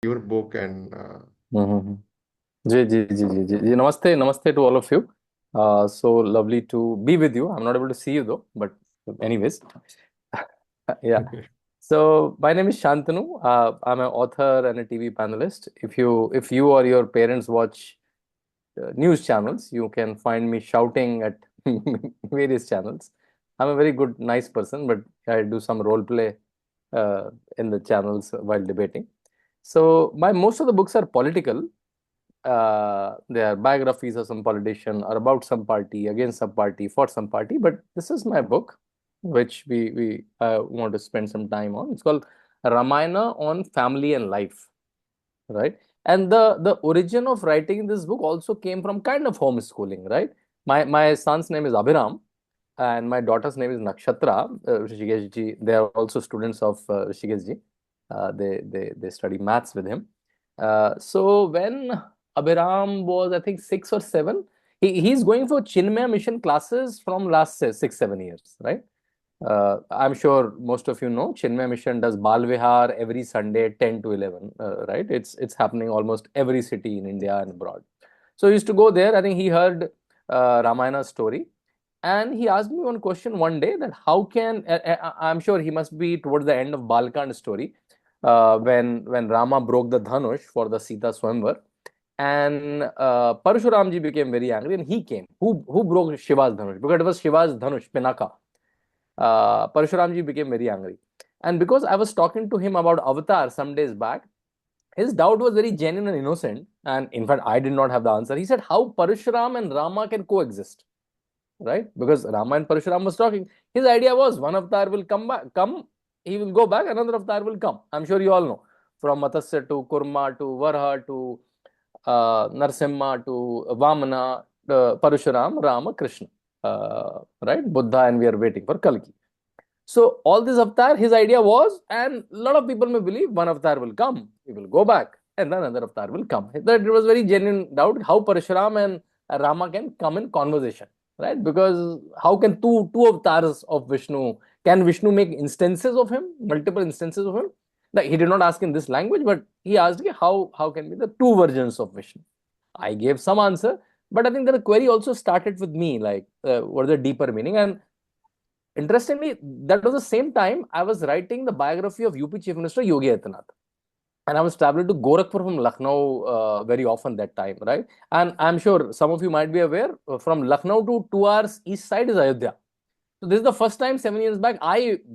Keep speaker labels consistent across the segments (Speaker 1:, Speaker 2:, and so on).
Speaker 1: your book and
Speaker 2: Mm-hmm. जी जी जी जी जी जी नमस्ते namaste to all of you. So lovely to be with you. I'm not able to see you though, but anyways, yeah. So my name is Shantanu. I'm an author and a TV panelist. If you or your parents watch news channels, you can find me shouting at various channels. I'm a very good, nice person, but I do some role play uh, in the channels while debating. So my most of the books are political. They are biographies of some politician or about some party, against some party, for some party. But this is my book, which we want to spend some time on. It's called Ramayana on Family and Life, right? And the origin of writing this book also came from kind of homeschooling, right? My son's name is Abhiram, and my daughter's name is Nakshatra. Rishikesh ji, they are also students of Rishikesh ji. They study maths with him. So when Abhiram was, I think, 6 or 7, he's going for Chinmaya mission classes from last 6 7 years, right? I'm sure most of you know Chinmaya Mission does Bal Vihar every Sunday 10 to 11, right? It's happening almost every city in India and abroad. So he used to go there. I think he heard Ramayana story, and he asked me one question one day that how can I'm sure he must be towards the end of Balkand story when Rama broke the Dhanush for the Sita Swamvar, and Parshuramji became very angry, and he came. Who broke Shiva's Dhanush? Because it was Shiva's Dhanush, Pinaka. Parshuramji became very angry. And because I was talking to him about Avatar some days back, his doubt was very genuine and innocent. And in fact, I did not have the answer. He said, how Parshuram and Rama can coexist, right? Because Rama and Parshuram was talking. His idea was one avatar will he will go back, another avatar will come. I'm sure you all know. From Matsya to Kurma to Varha to Narsimha to Vamana, Parashuram, Rama, Krishna, right? Buddha, and we are waiting for Kalki. So all this avatar, his idea was, and a lot of people may believe one avatar will come, he will go back, and then another avatar will come. That it was very genuine doubt how Parshuram and Rama can come in conversation, right? Because how can two avatars of Vishnu, can Vishnu make instances of him, multiple instances of him? Like, he did not ask in this language, but he asked how can be the two versions of Vishnu. I gave some answer, but I think that the query also started with me, like what is the deeper meaning? And interestingly, that was the same time I was writing the biography of UP Chief Minister Yogi Adityanath. And I was traveling to Gorakhpur from Lucknow very often that time, right? And I'm sure some of you might be aware, from Lucknow to 2 hours east side is Ayodhya. So this is the first time 7 years back,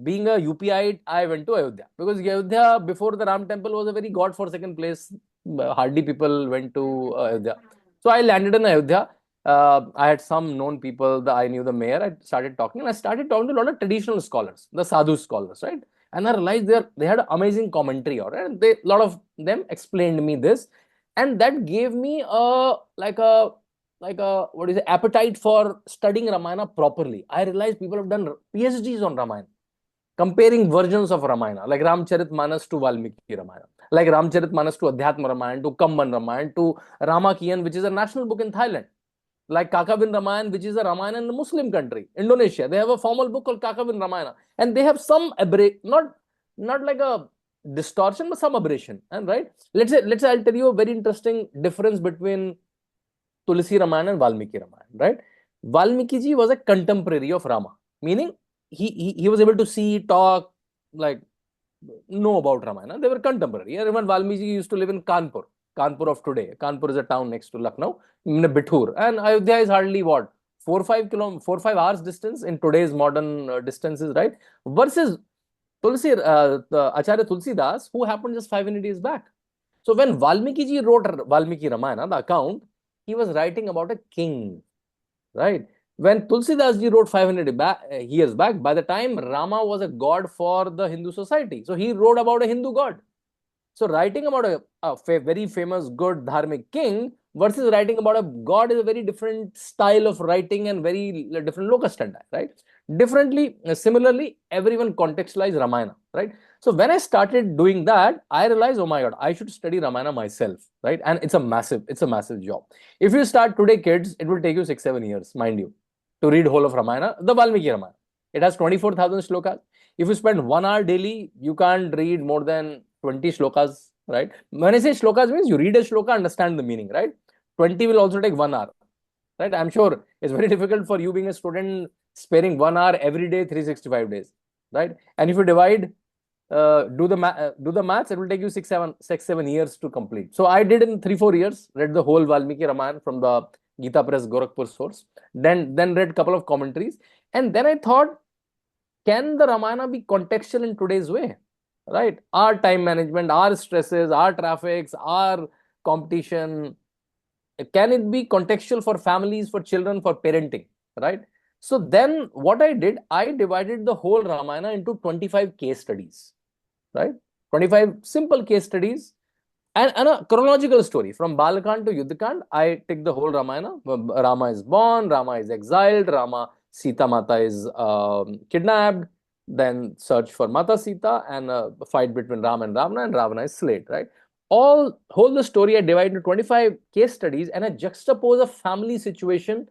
Speaker 2: being a UPI, I went to Ayodhya. Because Ayodhya, before the Ram temple, was a very God-forsaken place. Hardly people went to Ayodhya. So I landed in Ayodhya. I had some known people. I knew the mayor. I started talking, and I started talking to a lot of traditional scholars, the sadhu scholars, right? And I realized they had amazing commentary on it. And a lot of them explained me this, and that gave me a what is it, appetite for studying Ramayana properly. I realized people have done PhDs on Ramayana, comparing versions of Ramayana, like Ramcharitmanas to Valmiki Ramayana, like Ramcharitmanas to Adhyatma Ramayana, to Kamban Ramayana, to Ramakian, which is a national book in Thailand, like Kakavin Ramayana, which is a Ramayana in a Muslim country, Indonesia. They have a formal book called Kakavin Ramayana, and they have some not like a distortion, but some aberration. And right, let's say I'll tell you a very interesting difference between Tulsi Ramayana and Valmiki Ramayana, right? Valmiki ji was a contemporary of Rama, meaning he was able to see, talk, like know about Ramayana. They were contemporary. And even Valmiki used to live in Kanpur, Kanpur of today. Kanpur is a town next to Lucknow, in Bithur, and Ayodhya is hardly what 4 5 hours distance in today's modern distances, right? Versus Acharya Tulsi Das, who happened just 500 years back. So when Valmiki ji wrote Valmiki Ramayana, the account, he was writing about a king, right? When Tulsidas ji wrote 500 years back, by the time Rama was a god for the Hindu society, so he wrote about a Hindu god. So writing about a very famous good dharmic king versus writing about a god is a very different style of writing and very different locus standi, right? Differently, similarly, everyone contextualize Ramayana, right? So when I started doing that, I realized, oh my God, I should study Ramayana myself, right? And it's a massive job. If you start today, kids, it will take you 6 7 years, mind you, to read whole of Ramayana, the Valmiki Ramayana. It has 24,000 shlokas. If you spend 1 hour daily, you can't read more than 20 shlokas right? When I say shlokas means you read a shloka, understand the meaning, right? 20 will also take 1 hour, right? I'm sure it's very difficult for you being a student sparing 1 hour every day, 365 days, right? And if you divide, do the maths, it will take you 6, 7 years to complete. So I did in 3, 4 years, read the whole Valmiki Ramayana from the Gita Press Gorakhpur source, then read a couple of commentaries, and then I thought, can the Ramayana be contextual in today's way? Right? Our time management, our stresses, our traffics, our competition, can it be contextual for families, for children, for parenting? Right? So then what I did, I divided the whole Ramayana into 25 case studies, right? 25 simple case studies and a chronological story from Balakand to Yuddhakand. I take the whole Ramayana. Rama is born, Rama is exiled, Rama, Sita Mata is kidnapped, then search for Mata Sita, and a fight between Rama and Ravana is slayed, right? Whole the story I divide into 25 case studies, and I juxtapose a family situation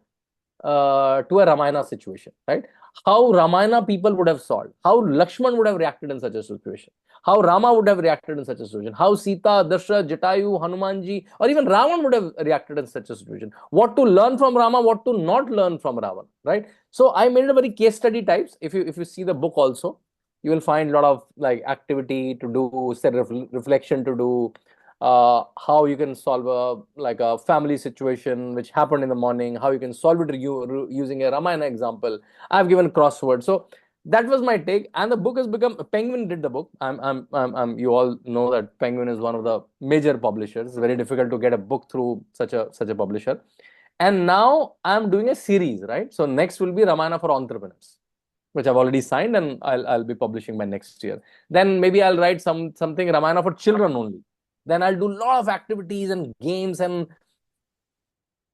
Speaker 2: to a Ramayana situation, right? How Ramayana people would have solved, how Lakshman would have reacted in such a situation, how Rama would have reacted in such a situation, how Sita, Dashrath, Jatayu, Hanumanji, or even Ravan would have reacted in such a situation. What to learn from Rama, what to not learn from Ravan, right? So I made it a very case study types. If you see the book also, you will find a lot of like activity to do, set reflection to do, how you can solve a family situation which happened in the morning, how you can solve it using a Ramayana example. I've given crossword. So that was my take, and the book has become. Penguin did the book. You all know that Penguin is one of the major publishers. It's very difficult to get a book through such a publisher. And now I'm doing a series, right? So next will be Ramayana for entrepreneurs, which I've already signed, and I'll be publishing by next year. Then maybe I'll write something Ramayana for children only. Then I'll do a lot of activities and games and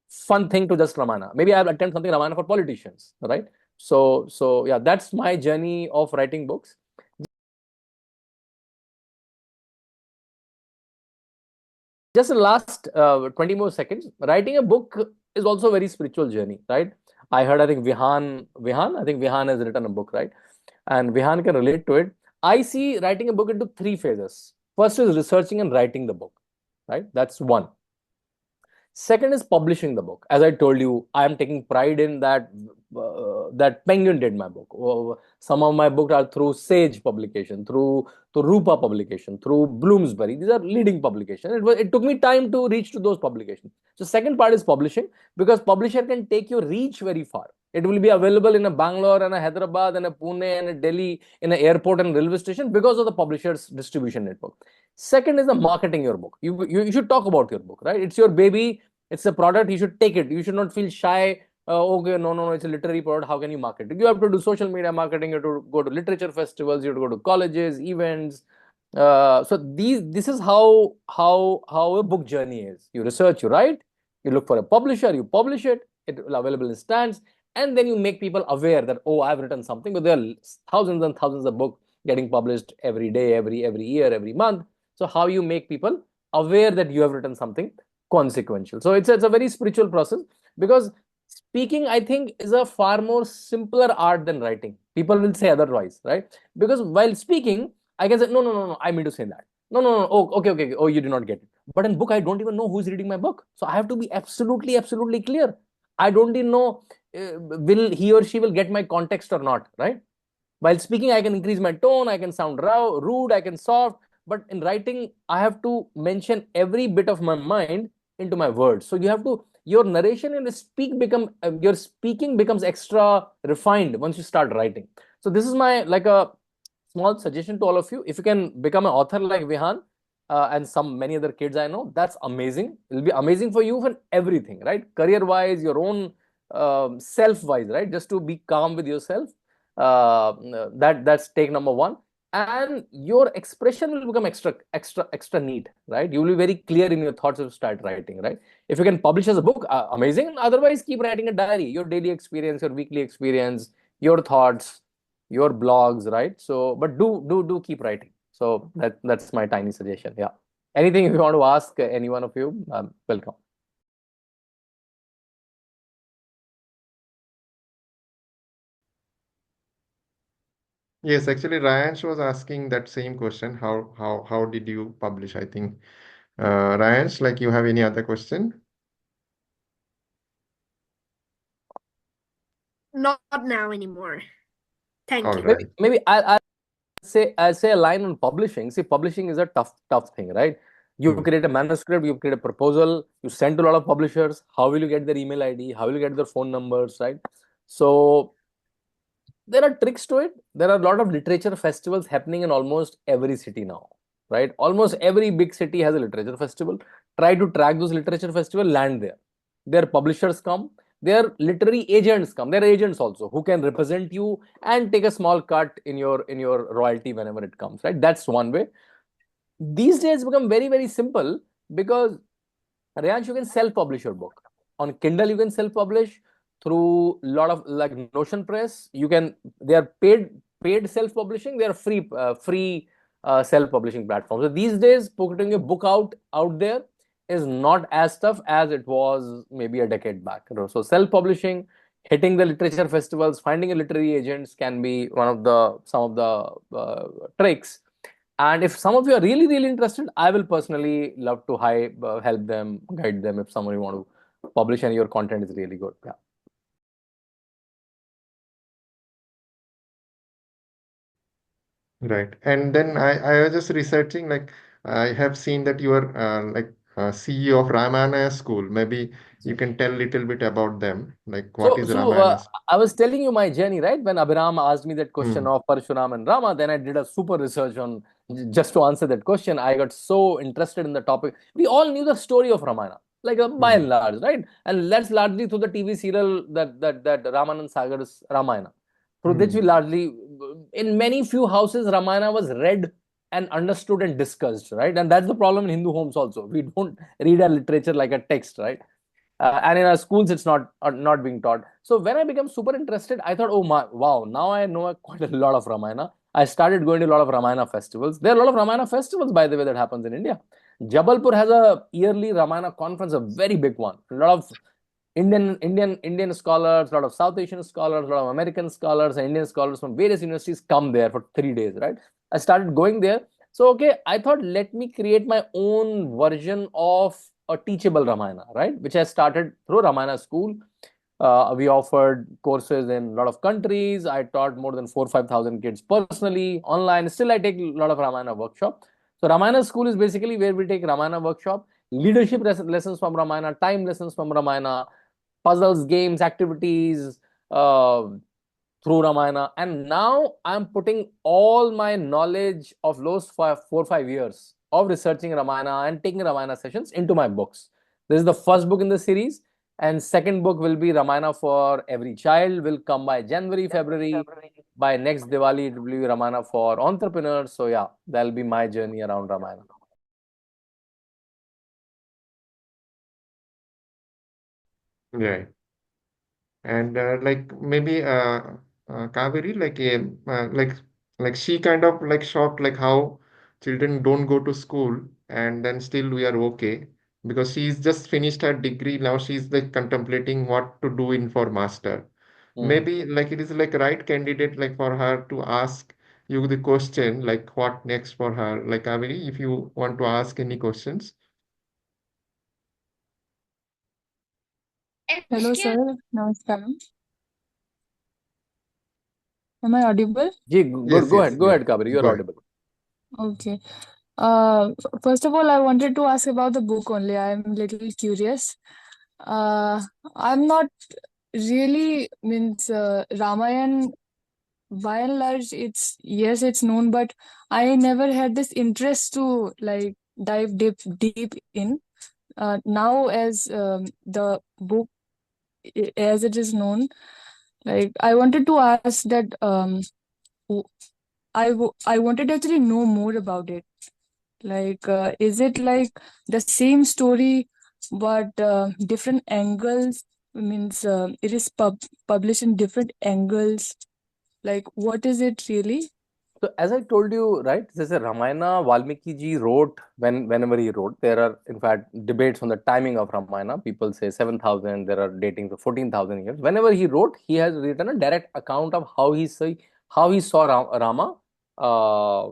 Speaker 2: fun thing to just Ramayana. Maybe I'll attempt something Ramayana for politicians, right? So yeah, that's my journey of writing books. Just the last 20 more seconds. Writing a book is also a very spiritual journey, right? I think Vihan has written a book, right? And Vihan can relate to it. I see writing a book into 3 phases. First is researching and writing the book, right? That's one. Second is publishing the book. As I told you, I am taking pride in that Penguin did my book. Some of my books are through Sage publication, through Rupa publication, through Bloomsbury. These are leading publications. It took me time to reach to those publications. So second part is publishing, because publisher can take your reach very far. It will be available in a Bangalore and a Hyderabad and a Pune and a Delhi, in an airport and railway station, because of the publisher's distribution network. Second is the marketing your book. You should talk about your book, right? It's your baby. It's a product. You should take it. You should not feel shy. Okay, no, it's a literary product. How can you market it? You have to do social media marketing. You have to go to literature festivals. You have to go to colleges, events. So this is how a book journey is. You research, you write, you look for a publisher, you publish it. It will available in stands, and then you make people aware that, oh, I've written something. But there are thousands and thousands of books getting published every day, every year, every month. So how you make people aware that you have written something consequential. So it's a very spiritual process, because speaking, I think, is a far more simpler art than writing. People will say otherwise, right? Because while speaking, I can say, no, I mean to say that. No. Oh, okay. Oh, you did not get it. But in book, I don't even know who's reading my book. So I have to be absolutely clear. I don't even know will he or she will get my context or not, right? While speaking, I can increase my tone, I can sound rude, I can soft, but in writing, I have to mention every bit of my mind into my words. So you have to, your narration and your speaking becomes extra refined once you start writing. So this is my like a small suggestion to all of you. If you can become an author like Vihan, and many other kids I know, that's amazing. It'll be amazing for you for everything, right? Career wise, your own self wise, right? Just to be calm with yourself. That's take number one. And your expression will become extra neat, right? You will be very clear in your thoughts if you start writing, right? If you can publish as a book, amazing. Otherwise, keep writing a diary, your daily experience, your weekly experience, your thoughts, your blogs, right? So, but do keep writing. So that's my tiny suggestion. Yeah. Anything if you want to ask any one of you, welcome.
Speaker 1: Yes, actually, Ryansh was asking that same question. How did you publish? I think, Ryansh, like you have any other question?
Speaker 3: Not now anymore. Thank
Speaker 1: All
Speaker 3: you.
Speaker 1: right.
Speaker 2: Maybe I'll say a line on publishing. See, publishing is a tough thing, right? You
Speaker 1: Hmm.
Speaker 2: create a manuscript, you create a proposal, you send to a lot of publishers. How will you get their email ID? How will you get their phone numbers, right? So there are tricks to it. There are a lot of literature festivals happening in almost every city now, right? Almost every big city has a literature festival. Try to track those literature festival, land there. Their publishers come, their literary agents come. There are agents also who can represent you and take a small cut in your royalty whenever it comes, right? That's one way. These days become very simple because Riyansh, you can self-publish your book. On Kindle, you can self-publish through a lot of like Notion Press. They are paid self-publishing. They are free self-publishing platforms. So these days, putting a book out there is not as tough as it was maybe a decade back. So self-publishing, hitting the literature festivals, finding a literary agents can be some of the tricks. And if some of you are really interested, I will personally love to help them, guide them if someone you want to publish and your content is really good. Yeah.
Speaker 1: Right. And then I was just researching, like I have seen that you are CEO of Ramayana School. Maybe you can tell little bit about them. Like what
Speaker 2: So,
Speaker 1: is
Speaker 2: so
Speaker 1: Ramayana
Speaker 2: uh,
Speaker 1: School?
Speaker 2: I was telling you my journey, right? When Abhiram asked me that question
Speaker 1: Hmm.
Speaker 2: of Parshuram and Rama, then I did a super research on just to answer that question. I got so interested in the topic. We all knew the story of Ramayana, like by
Speaker 1: Hmm.
Speaker 2: and large, right? And that's largely through the TV serial that Ramanand Sagar's Ramayana, through which we
Speaker 1: Hmm.
Speaker 2: largely, in many few houses, Ramayana was read and understood and discussed, right? And that's the problem in Hindu homes also. We don't read our literature like a text, right? And in our schools it's not being taught. So when I became super interested, I thought, oh my, wow, now I know quite a lot of Ramayana. I started going to a lot of Ramayana festivals. There are a lot of Ramayana festivals, by the way, that happens in India. Jabalpur has a yearly Ramayana conference, a very big one. A lot of Indian scholars, a lot of South Asian scholars, a lot of American scholars and Indian scholars from various universities come there for 3 days, right? I started going there. So okay, I thought, let me create my own version of a teachable Ramayana, right? Which I started through Ramayana School. We offered courses in a lot of countries. I taught more than 4 5,000 kids personally online. Still, I take a lot of Ramayana workshop. So Ramayana School is basically where we take Ramayana workshop, leadership lessons from Ramayana, time lessons from Ramayana, puzzles, games, activities uh, through Ramayana. And now I'm putting all my knowledge of those 4 5 years of researching Ramayana and taking Ramayana sessions into my books. This is the first book in the series. And second book will be Ramayana for every child, will come by January, February. By next Diwali, it will be Ramayana for entrepreneurs. So yeah, that'll be my journey around Ramayana.
Speaker 1: Right. And like maybe Kaveri, like she kind of like shocked like how children don't go to school and then still we are okay because she's just finished her degree. Now she's like contemplating what to do in for master.
Speaker 2: Mhm.
Speaker 1: Maybe like it is like right candidate like for her to ask you the question like what next for her. Like Kaveri, if you want to ask any questions.
Speaker 4: Hello, sir. Namaskaram. Am I audible?
Speaker 2: Gee,
Speaker 1: Yes,
Speaker 2: go
Speaker 1: yes,
Speaker 2: ahead,
Speaker 1: yeah.
Speaker 2: Kabir. You're
Speaker 1: Go ahead.
Speaker 2: audible.
Speaker 4: Okay. First of all, I wanted to ask about the book only. I'm a little curious. Uh, I'm not really means Ramayan. By and large, it's known, but I never had this interest to like dive deep in. Now, as the book as it is known, like I wanted to ask that I wanted to actually know more about it. Like, is it like the same story but different angles? Means it is published in different angles. Like, what is it really?
Speaker 2: So as I told you, right, there's a Ramayana Valmiki ji wrote whenever he wrote. There are in fact debates on the timing of Ramayana. People say 7,000. There are dating to 14,000 years. Whenever he wrote, he has written a direct account of how he how he saw Rama uh,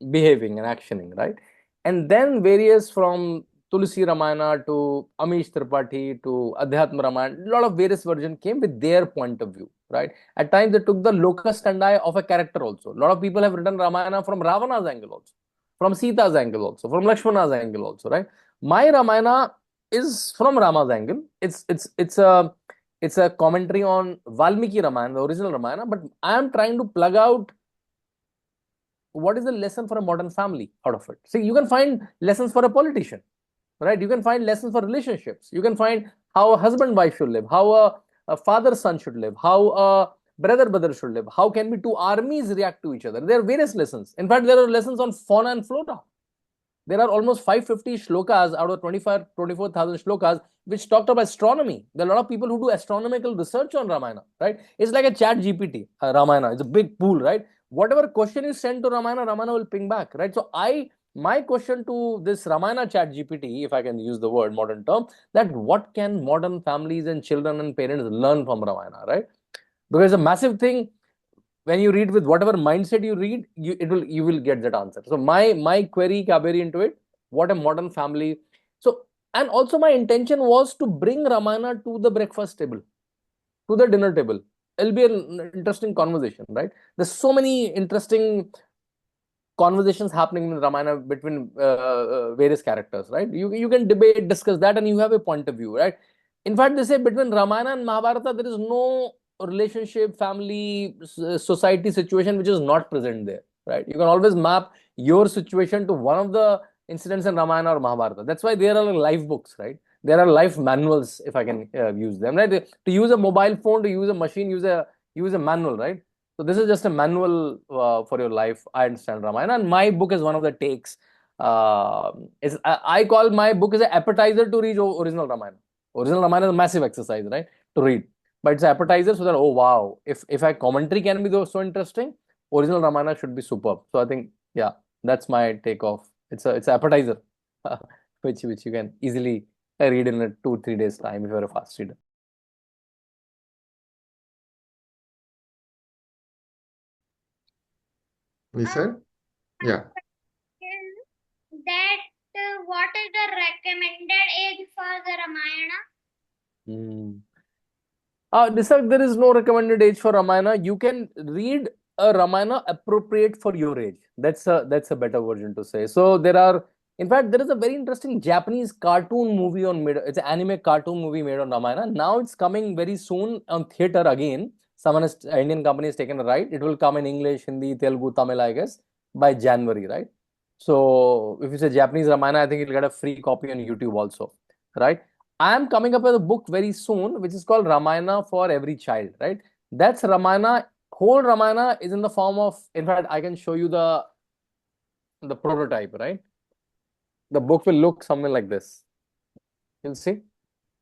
Speaker 2: behaving and actioning, right? And then various from Tulsi Ramayana to Amish Tripathi to Adhyatma Ramayana, a lot of various versions came with their point of view, right? At times they took the locus standi of a character also. A lot of people have written Ramayana from Ravana's angle also, from Sita's angle also, from Lakshmana's angle also, right? My Ramayana is from Rama's angle. It's a commentary on Valmiki Ramayana, the original Ramayana, but I am trying to plug out what is the lesson for a modern family out of it. See, you can find lessons for a politician, right? You can find lessons for relationships. You can find how a husband wife should live, how a father son should live, how a brother should live, how can be two armies react to each other. There are various lessons. In fact, there are lessons on fauna and flora. There are almost 550 shlokas out of 24,000 shlokas which talked about astronomy. There are a lot of people who do astronomical research on Ramayana, right? It's like a chat GPT, Ramayana. It's a big pool, right? Whatever question you send to Ramayana, Ramayana will ping back, right? So my question to this Ramayana chat GPT, if I can use the word modern term, that what can modern families and children and parents learn from Ramayana, right? Because a massive thing, when you read with whatever mindset you read, you will get that answer. So my query, Kaveri, into it, what a modern family. So, and also my intention was to bring Ramayana to the breakfast table, to the dinner table. It'll be an interesting conversation, right? There's so many interesting conversations happening in Ramayana between various characters, right? You can debate, discuss that, and you have a point of view, right? In fact, they say between Ramayana and Mahabharata, there is no relationship, family, society situation which is not present there, right? You can always map your situation to one of the incidents in Ramayana or Mahabharata. That's why there are life books, right? There are life manuals, if I can use them, right? To use a mobile phone, to use a machine, use a manual, right? So this is just a manual for your life. I understand Ramayana, and my book is one of the takes. I call my book as an appetizer to read original Ramayana. Original Ramayana is a massive exercise, right, to read, but it's an appetizer so that, oh wow, if I commentary can be so interesting, original Ramayana should be superb. So I think, yeah, that's my take off. It's an appetizer, which you can easily read in a 2-3 days time if you're a fast reader.
Speaker 1: Listen, yeah.
Speaker 5: That what is the recommended age for the Ramayana?
Speaker 2: There is no recommended age for Ramayana. You can read a Ramayana appropriate for your age. That's a better version to say. So in fact, there is a very interesting Japanese cartoon movie it's an anime cartoon movie made on Ramayana. Now it's coming very soon on theater again. Indian company has taken a right. It will come in English, Hindi, Telugu, Tamil, I guess, by January, right? So if you say Japanese Ramayana, I think you'll get a free copy on YouTube also, right? I am coming up with a book very soon, which is called Ramayana for Every Child, right? That's Ramayana. Whole Ramayana is in the form of, in fact, I can show you the prototype, right? The book will look something like this. You'll see.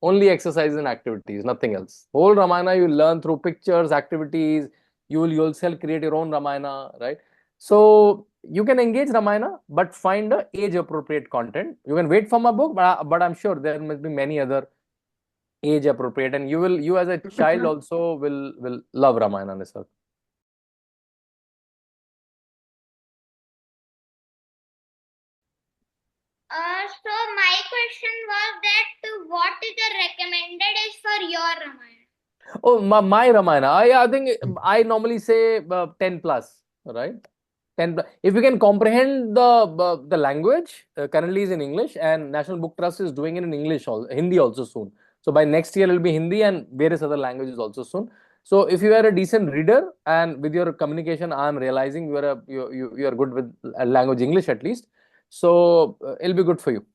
Speaker 2: Only exercises and activities, nothing else. Whole Ramayana you learn through pictures, activities. You will yourself create your own Ramayana, right? So you can engage Ramayana, but find the age-appropriate content. You can wait for my book, but I'm sure there must be many other age-appropriate, and you as a child also will love Ramayana, Nisar.
Speaker 5: So my question was that what is the recommended age for your Ramayana?
Speaker 2: Oh, my Ramayana. I think I normally say 10 plus, right? 10 plus. If you can comprehend the language, currently is in English, and National Book Trust is doing it in English, Hindi also soon. So by next year, it will be Hindi and various other languages also soon. So if you are a decent reader and with your communication, I am realizing you are good with language English at least. So it'll be good for you.